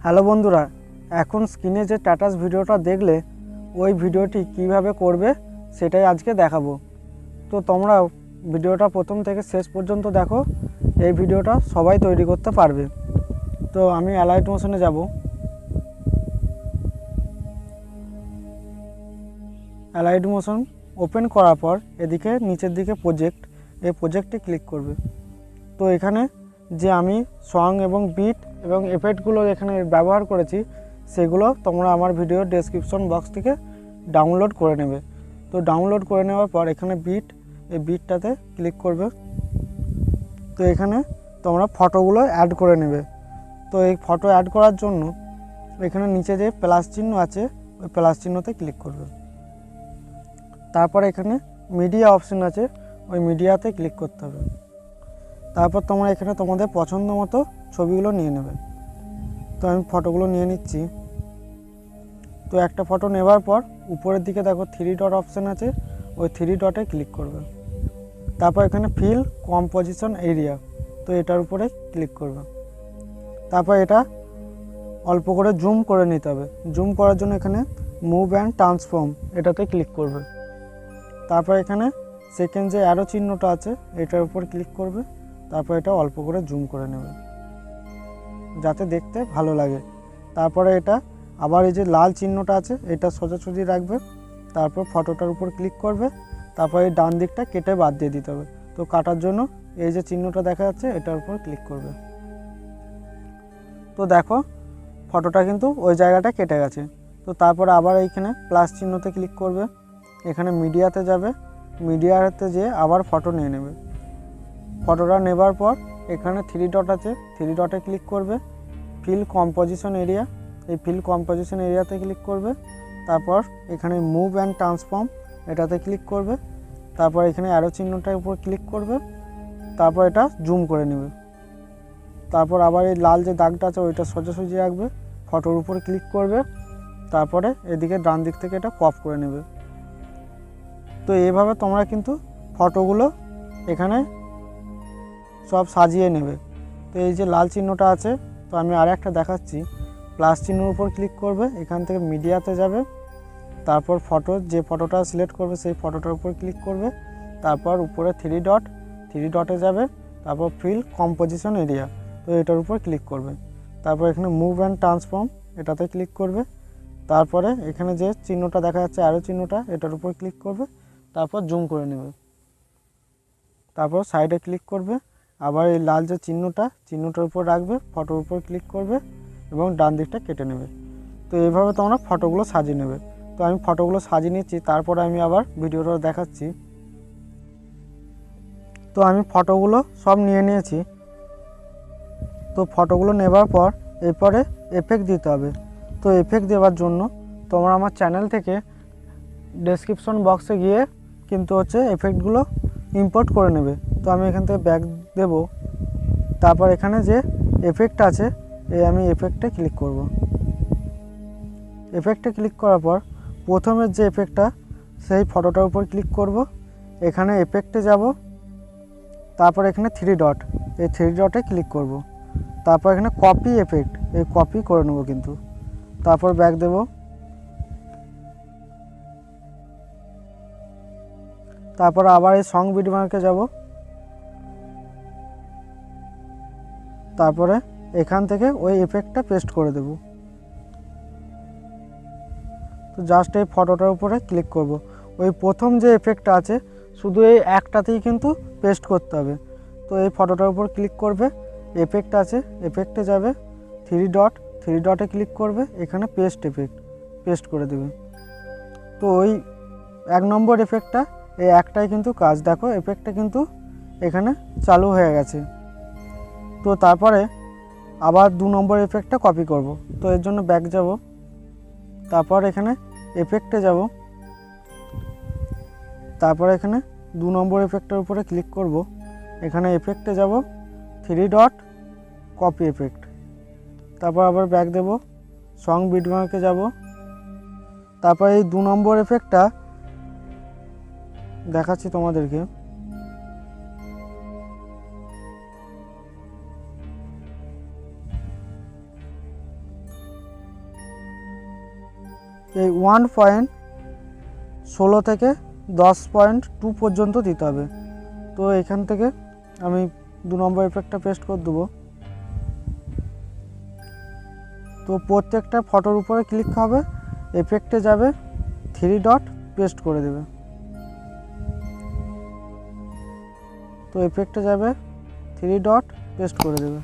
Hello বন্ধুরা, এখন স্ক্রিনে যে স্ট্যাটাস ভিডিওটা দেখলে ওই ভিডিওটি কিভাবে করবে সেটাই আজকে দেখাবো। তো তোমরা ভিডিওটা প্রথম থেকে শেষ পর্যন্ত দেখো, এই ভিডিওটা সবাই তৈরি করতে পারবে। তো আমি অ্যালাইট মোশনে যাব। অ্যালাইট মোশন ওপেন করার পর এদিকে নিচের দিকে প্রজেক্ট, এই প্রজেক্টে ক্লিক করবে। তো এখানে যে আমি সং এবং বিট এবং এফেক্টগুলো এখানে ব্যবহার করেছি সেগুলো তোমরা আমার ভিডিওর ডেসক্রিপশন বক্স থেকে ডাউনলোড করে নেবে। তো ডাউনলোড করে নেওয়ার পর এখানে বিট, এই বিটটাতে ক্লিক করবে। তো এখানে তোমরা ফটোগুলো অ্যাড করে নেবে। তো এই ফটো অ্যাড করার জন্য এখানে নিচে যে প্লাস চিহ্ন আছে ওই প্লাস চিহ্নতে ক্লিক করবে। তারপর এখানে মিডিয়া অপশন আছে, ওই মিডিয়াতে ক্লিক করতে হবে। তারপর তোমরা এখানে তোমাদের পছন্দ মতো ছবিগুলো নিয়ে নেবে। তো আমি ফটোগুলো নিয়ে নিচ্ছি। তো একটা ফটো নেবার পর উপরের দিকে দেখো 3 ডট অপশান আছে, ওই 3 ডটে ক্লিক করবে। তারপর এখানে ফিল কম্পোজিশন এরিয়া, তো এটার উপরে ক্লিক করবে। তারপর এটা অল্প করে জুম করে নিতে হবে। জুম করার জন্য এখানে মুভ অ্যান্ড ট্রান্সফর্ম এটাতে ক্লিক করবে। তারপর এখানে সেকেন্ড যে অ্যারো চিহ্নটা আছে এটার উপর ক্লিক করবে। তারপর এটা অল্প করে জুম করে নেবে যাতে দেখতে ভালো লাগে। তারপরে এটা আবার এই যে লাল চিহ্নটা আছে এটা সোজাসুজি রাখবে। তারপর ফটোটার উপর ক্লিক করবে। তারপর এই ডান দিকটা কেটে বাদ দিয়ে দিতে হবে। তো কাটার জন্য এই যে চিহ্নটা দেখা যাচ্ছে এটার উপর ক্লিক করবে। তো দেখো ফটোটা কিন্তু ওই জায়গাটা কেটে গেছে। তো তারপর আবার এইখানে প্লাস চিহ্নতে ক্লিক করবে। এখানে মিডিয়াতে যাবে, মিডিয়াতে যেয়ে আবার ফটো নিয়ে নেবে। ফটোটা নেবার পর এখানে 3 ডট আছে, 3 ডটে ক্লিক করবে। ফিল কম্পোজিশন এরিয়া, এই ফিল কম্পোজিশন এরিয়াতে ক্লিক করবে। তারপর এখানে মুভ অ্যান্ড ট্রান্সফর্ম এটাতে ক্লিক করবে। তারপর এখানে অ্যারো চিহ্নটার উপর ক্লিক করবে। তারপর এটা জুম করে নেবে। তারপর আবার এই লাল যে দাগটা আছে ওইটা সোজাসুজি রাখবে, ফটোর উপর ক্লিক করবে। তারপরে এদিকে ডান দিক থেকে এটা ক্রপ করে নেবে। তো এইভাবে তোমরা কিন্তু ফটোগুলো এখানে সব সাজিয়ে নেবে। তো এই যে লাল চিহ্নটা আছে, তো আমি আর একটা দেখাচ্ছি। প্লাস চিহ্নের উপর ক্লিক করবে, এখান থেকে মিডিয়াতে যাবে। তারপর ফটো, যে ফটোটা সিলেক্ট করবে সেই ফটোটার উপর ক্লিক করবে। তারপর উপরে 3 ডট, 3 ডটে যাবে। তারপর ফিল কম্পোজিশন এরিয়া, তো এটার উপর ক্লিক করবে। তারপর এখানে মুভ অ্যান্ড ট্রান্সফর্ম এটাতে ক্লিক করবে। তারপরে এখানে যে চিহ্নটা দেখা যাচ্ছে অ্যারো চিহ্নটা এটার উপর ক্লিক করবে। তারপর জুম করে নেবে। তারপর সাইডে ক্লিক করবে। আবার এই লাল যে চিহ্নটার উপর রাখবে, ফটোর উপর ক্লিক করবে এবং ডান দিকটা কেটে নেবে। তো এইভাবে তোমরা ফটোগুলো সাজিয়ে নেবে। তো আমি ফটোগুলো সাজিয়ে নিচ্ছি, তারপরে আমি আবার ভিডিওটা দেখাচ্ছি। তো আমি ফটোগুলো সব নিয়ে নিয়েছি। তো ফটোগুলো নেবার পর এরপরে এফেক্ট দিতে হবে। তো এফেক্ট দেওয়ার জন্য তোমরা আমার চ্যানেল থেকে ডেসক্রিপশন বক্সে গিয়ে কিন্তু এফেক্টগুলো ইম্পোর্ট করে নেবে। তো আমি এখান থেকে ব্যাক দেব। তারপর এখানে যে এফেক্ট আছে এই আমি এফেক্টে ক্লিক করব। এফেক্টে ক্লিক করার পর প্রথমের যে এফেক্টটা সেই ফটোটার উপর ক্লিক করব। এখানে এফেক্টে যাব। তারপর এখানে 3 ডট, এই 3 ডটে ক্লিক করব। তারপর এখানে কপি এফেক্ট, এই কপি করে নেব কিন্তু। তারপর ব্যাক দেব। তারপর আবার এই সং বিট মার্কে যাব। তারপরে এখান থেকে ওই এফেক্টটা পেস্ট করে দেব। তো জাস্ট এই ফটোটার উপরে ক্লিক করব। ওই প্রথম যে এফেক্টটা আছে শুধু এই একটাতেই কিন্তু পেস্ট করতে হবে। তো এই ফটোটার উপর ক্লিক করবে, এফেক্ট আছে এফেক্টে যাবে, 3 ডট, 3 ডটে ক্লিক করবে। এখানে পেস্ট এফেক্ট পেস্ট করে দেবে। তো ওই 1 নম্বর এফেক্টটা, এই একটাই কিন্তু কাজ। দেখো এফেক্টটা কিন্তু এখানে চালু হয়ে গেছে। তো তারপরে আবার 2 নম্বর এফেক্টটা কপি করব। তো এর জন্য ব্যাক যাব। তারপর এখানে এফেক্টে যাব। তারপর এখানে 2 নম্বর এফেক্টের উপরে ক্লিক করব। এখানে এফেক্টে যাব, 3 ডট, কপি এফেক্ট। তারপর আবার ব্যাক দেব, সং বিটমার্কে যাব। তারপর এই 2 নম্বর এফেক্টটা দেখাচ্ছি তোমাদেরকে। এই 1.16 থেকে 10.2 পর্যন্ত দিতে হবে। তো এখান থেকে আমি 2 নম্বর এফেক্টটা পেস্ট করে দেবো। তো প্রত্যেকটা ফটোর উপরে ক্লিক হবে, এফেক্টে যাবে, 3 ডট পেস্ট করে দেবে। তো এফেক্টে যাবে, 3 ডট পেস্ট করে দেবে।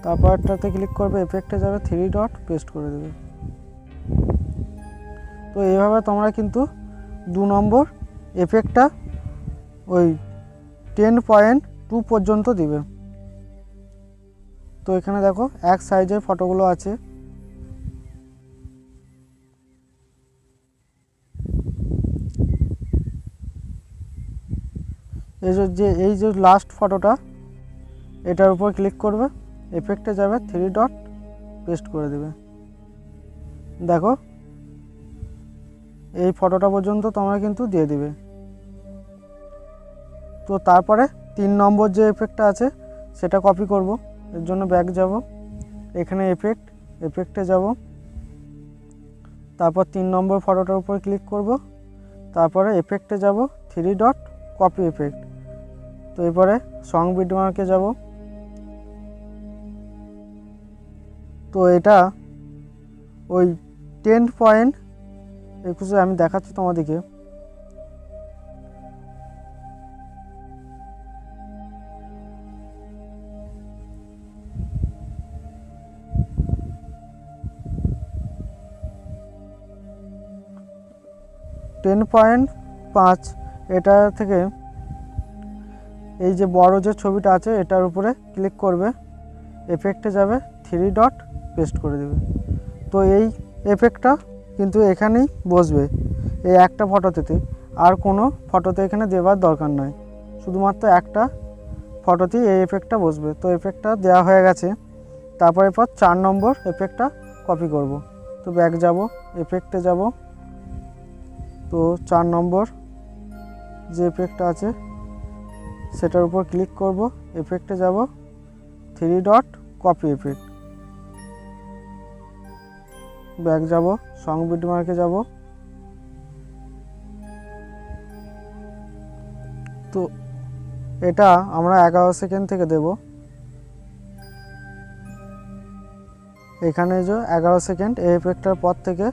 তারপরটাতে ক্লিক করবে, এফেক্টে যাবে, 3 ডট পেস্ট করে দেবে। তো এইভাবে তোমরা কিন্তু 2 নম্বর এফেক্টটা ওই 10.2 পর্যন্ত দিবে। তো এখানে দেখো এক সাইজের ফটোগুলো আছে। এই যে লাস্ট ফটোটা, এটার উপর ক্লিক করবে, এফেক্টে যাবে, 3 ডট পেস্ট করে দেবে। দেখো এই ফটোটা পর্যন্ত তোমরা কিন্তু দিয়ে দিবে। তো তারপরে 3 নম্বর যে এফেক্টটা আছে সেটা কপি করব। এর জন্য ব্যাক যাব, এখানে এফেক্টে যাব, তারপর 3 নম্বর ফটোটার উপর ক্লিক করব, তারপরে এফেক্টে যাব, 3 ডট কপি এফেক্ট। তো এরপরে সং বিটমার্কে যাব। তো এটা ওই 10.21 আমি দেখাচ্ছি তোমাদেরকে। .5 এটা থেকে এই যে বড় যে ছবিটা আছে এটার উপরে ক্লিক করবে, এফেক্টে যাবে, 3 ডট পেস্ট করে দেবে। তো এই এফেক্টটা কিন্তু এখানেই বসবে, এই একটা ফটোতে, আর কোনো ফটোতে এখানে দেওয়ার দরকার নয়, শুধুমাত্র একটা ফটোতেই এই এফেক্টটা বসবে। তো এফেক্টটা দেওয়া হয়ে গেছে। তারপর 4 নম্বর এফেক্টটা কপি করব। তো ব্যাক যাব, এফেক্টে যাব, তো 4 নম্বর যে এফেক্টটা আছে সেটার উপর ক্লিক করব, এফেক্টে যাব, 3 ডট কপি এফেক্ট। ব্যাক যাব, সং বিটমার্কে যাব। তো এটা আমরা 11 সেকেন্ড থেকে দেব। এখানে যে 11 সেকেন্ড এই এফেক্টটার পর থেকে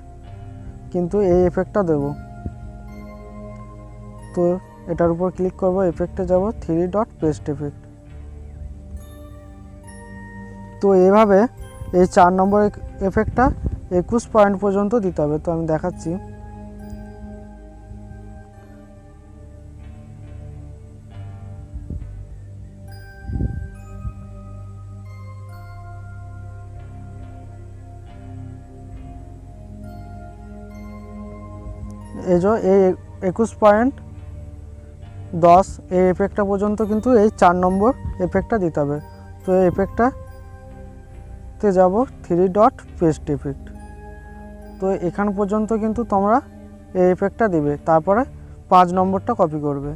কিন্তু এই এফেক্টটা দেব। তো এটার উপর ক্লিক করব, এফেক্টে যাব, 3 ডট পেস্ট এফেক্ট। তো এইভাবে এই 4 নম্বর এফেক্টটা 21 পয়েন্ট পর্যন্ত দিতে হবে। তো আমি দেখাচ্ছি। এই 21.10 এই এফেক্টটা পর্যন্ত কিন্তু এই 4 নম্বর এফেক্টটা দিতে হবে। তো এই এফেক্টটাতে যাব, 3 ডট পেস্ট এফেক্ট। তো এখান পর্যন্ত কিন্তু তোমরা এই এফেক্টটা দিবে। তারপরে 5 নম্বরটা কপি করবে।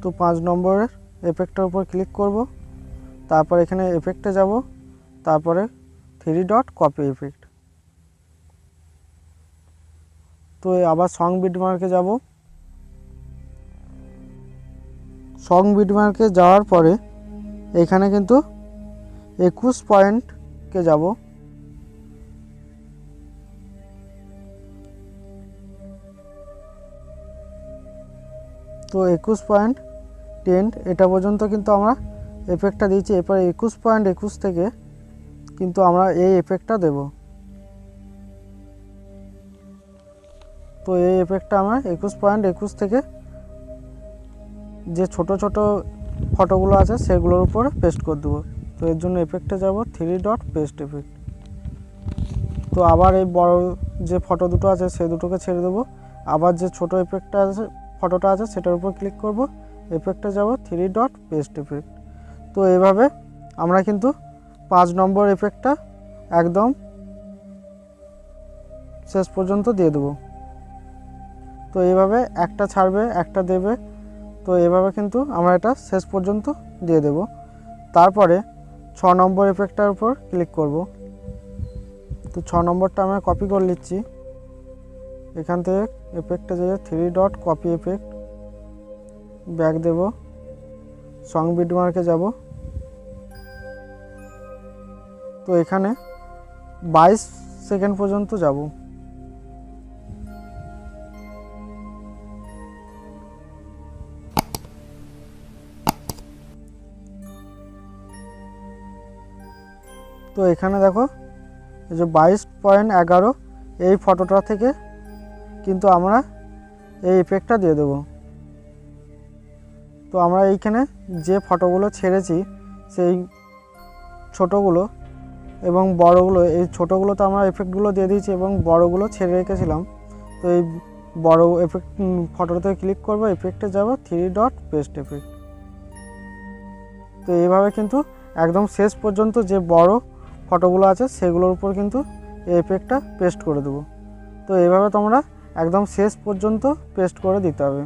তো 5 নম্বরের এফেক্টটার উপর ক্লিক করব, তারপর এখানে এফেক্টে যাব, তারপরে 3 ডট কপি এফেক্ট। তো আবার সং বিটমার্কে যাব। সং বিটমার্কে যাওয়ার পরে এখানে কিন্তু 21 পয়েন্টকে যাব। তো 21.10 এটা পর্যন্ত কিন্তু আমরা এফেক্টটা দিয়েছি। এরপরে 21.21 থেকে কিন্তু আমরা এই এফেক্টটা দেব। তো এই এফেক্টটা আমরা 21.21 থেকে যে ছোট ছোট ফটোগুলো আছে সেগুলোর উপরে পেস্ট করে দেবো। তো এর জন্য এফেক্টে যাব, 3 ডট পেস্ট এফেক্ট। তো আবার এই বড় যে ফটো দুটো আছে সেই দুটোকে ছেড়ে দেবো। আবার যে ছোট এফেক্টটা আছে ফটোটা আছে সেটার উপর ক্লিক করব, এফেক্টে যাব, 3 ডট পেস্ট এফেক্ট। তো এইভাবে আমরা কিন্তু 5 নম্বর এফেক্টটা একদম শেষ পর্যন্ত দিয়ে দেবো। তো এইভাবে একটা ছাড়বে, একটা দেবে। তো এভাবে কিন্তু আমরা এটা শেষ পর্যন্ত দিয়ে দেব। তারপরে 6 নম্বর এফেক্টটার উপর ক্লিক করব, তো 6 নম্বরটা আমি কপি করে নিচ্ছি। এখান থেকে এফেক্টে যেয়ে 3 ডট কপি এফেক্ট, ব্যাক দেব, সং বিট মার্কে যাব। তো এখানে 22 সেকেন্ড পর্যন্ত যাব। তো এখানে দেখো এই যে 22.11 এই ফটোটা থেকে কিন্তু আমরা এই ইফেক্টটা দিয়ে দেব। তো আমরা এইখানে যে ফটোগুলো ছেড়েছি সেই ছোটোগুলো এবং বড়গুলো, এই ছোটোগুলোতে আমরা এফেক্টগুলো দিয়ে দিয়েছি এবং বড়গুলো ছেড়ে রেখেছিলাম। তো এই বড় এফেক্ট ফটোতে ক্লিক করবো, এফেক্টে যাব, 3 ডট পেস্ট এফেক্ট। তো এইভাবে কিন্তু একদম শেষ পর্যন্ত যে বড় ফটোগুলো আছে সেগুলোর উপর কিন্তু এই এফেক্টটা পেস্ট করে দেবো। তো এইভাবে তোমরা একদম শেষ পর্যন্ত পেস্ট করে দিতে হবে।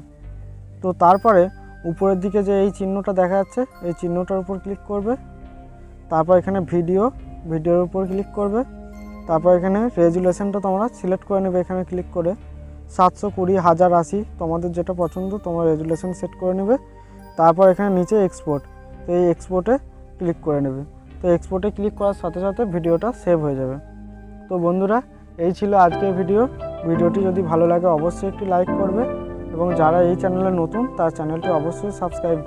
তো তারপরে উপরের দিকে যে এই চিহ্নটা দেখা যাচ্ছে এই চিহ্নটার উপর ক্লিক করবে, তারপর এখানে ভিডিওর উপর ক্লিক করবে, তারপর এখানে রেজুলেশনটা তোমরা সিলেক্ট করে নেবে। এখানে ক্লিক করে 720, 1080 তোমাদের যেটা পছন্দ তোমরা রেজুলেশন সেট করে নেবে। তারপর এখানে নিচে এক্সপোর্ট, তো এই এক্সপোর্টে ক্লিক করে নেবে। তো এক্সপোর্টে ক্লিক করার সাথে সাথে ভিডিওটা সেভ হয়ে যাবে। তো বন্ধুরা, এই ছিল আজকের ভিডিওটি যদি ভালো লাগে অবশ্যই একটি লাইক করবে এবং যারা এই চ্যানেলে নতুন তার চ্যানেলটি অবশ্যই সাবস্ক্রাইব